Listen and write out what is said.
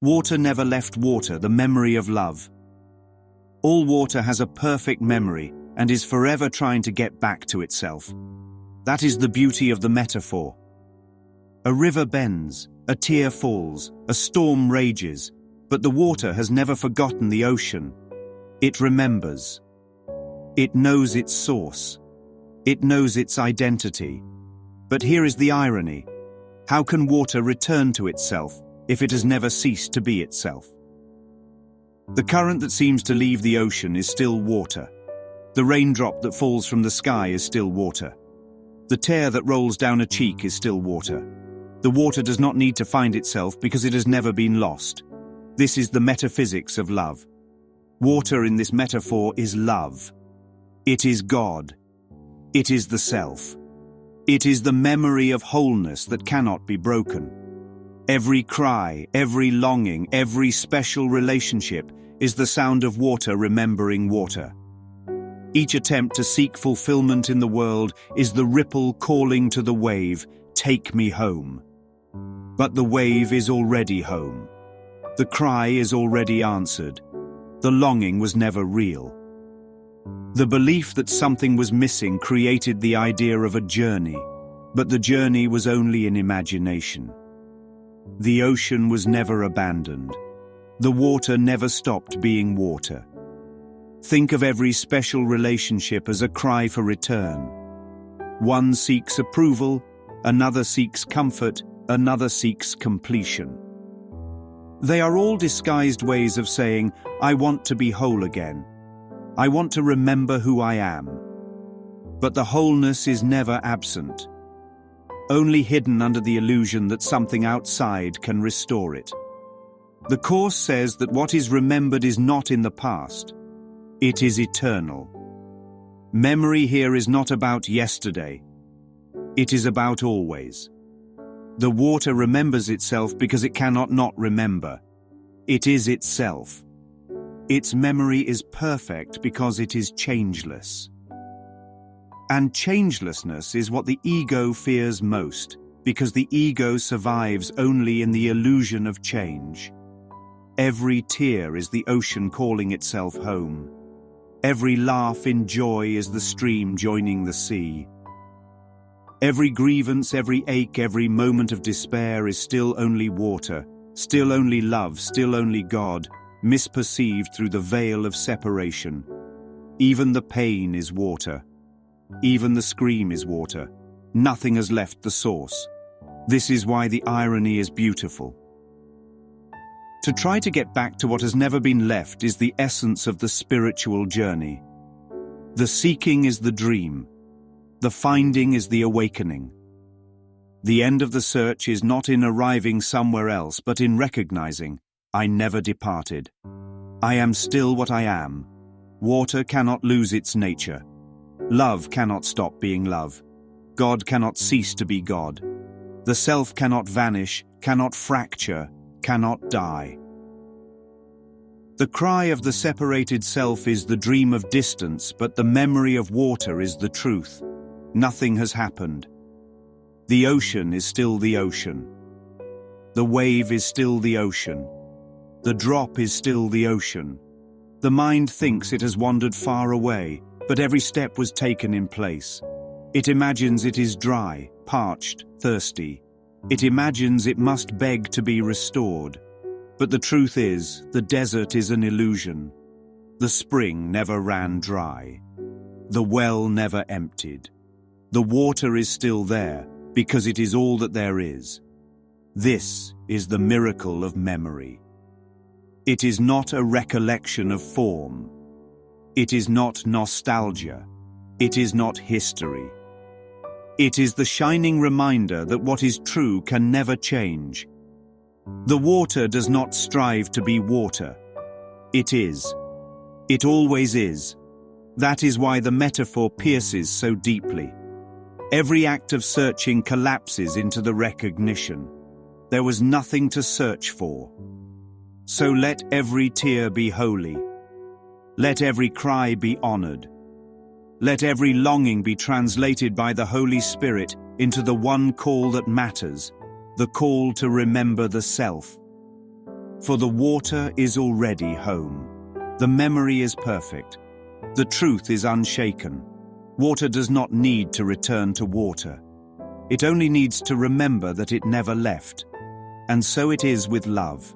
Water never left water, the memory of love. All water has a perfect memory and is forever trying to get back to itself. That is the beauty of the metaphor. A river bends, a tear falls, a storm rages, but the water has never forgotten the ocean. It remembers. It knows its source. It knows its identity. But here is the irony. How can water return to itself if it has never ceased to be itself? The current that seems to leave the ocean is still water. The raindrop that falls from the sky is still water. The tear that rolls down a cheek is still water. The water does not need to find itself because it has never been lost. This is the metaphysics of love. Water in this metaphor is love. It is God. It is the self. It is the memory of wholeness that cannot be broken. Every cry, every longing, every special relationship is the sound of water remembering water. Each attempt to seek fulfillment in the world is the ripple calling to the wave, "Take me home." But the wave is already home. The cry is already answered. The longing was never real. The belief that something was missing created the idea of a journey, but the journey was only in imagination. The ocean was never abandoned. The water never stopped being water. Think of every special relationship as a cry for return. One seeks approval, another seeks comfort, another seeks completion. They are all disguised ways of saying, "I want to be whole again. I want to remember who I am." But the wholeness is never absent, only hidden under the illusion that something outside can restore it. The Course says that what is remembered is not in the past. It is eternal. Memory here is not about yesterday. It is about always. The water remembers itself because it cannot not remember. It is itself. Its memory is perfect because it is changeless. And changelessness is what the ego fears most, because the ego survives only in the illusion of change. Every tear is the ocean calling itself home. Every laugh in joy is the stream joining the sea. Every grievance, every ache, every moment of despair is still only water, still only love, still only God, misperceived through the veil of separation. Even the pain is water. Even the scream is water. Nothing has left the source. This is why the irony is beautiful. To try to get back to what has never been left is the essence of the spiritual journey. The seeking is the dream. The finding is the awakening. The end of the search is not in arriving somewhere else, but in recognizing, "I never departed. I am still what I am." Water cannot lose its nature. Love cannot stop being love. God cannot cease to be God. The self cannot vanish, cannot fracture, cannot die. The cry of the separated self is the dream of distance, but the memory of water is the truth. Nothing has happened. The ocean is still the ocean. The wave is still the ocean. The drop is still the ocean. The mind thinks it has wandered far away, but every step was taken in place. It imagines it is dry, parched, thirsty. It imagines it must beg to be restored. But the truth is, the desert is an illusion. The spring never ran dry. The well never emptied. The water is still there, because it is all that there is. This is the miracle of memory. It is not a recollection of form. It is not nostalgia. It is not history. It is the shining reminder that what is true can never change. The water does not strive to be water. It is. It always is. That is why the metaphor pierces so deeply. Every act of searching collapses into the recognition. There was nothing to search for. So let every tear be holy. Let every cry be honored. Let every longing be translated by the Holy Spirit into the one call that matters, the call to remember the self. For the water is already home. The memory is perfect. The truth is unshaken. Water does not need to return to water. It only needs to remember that it never left. And so it is with love.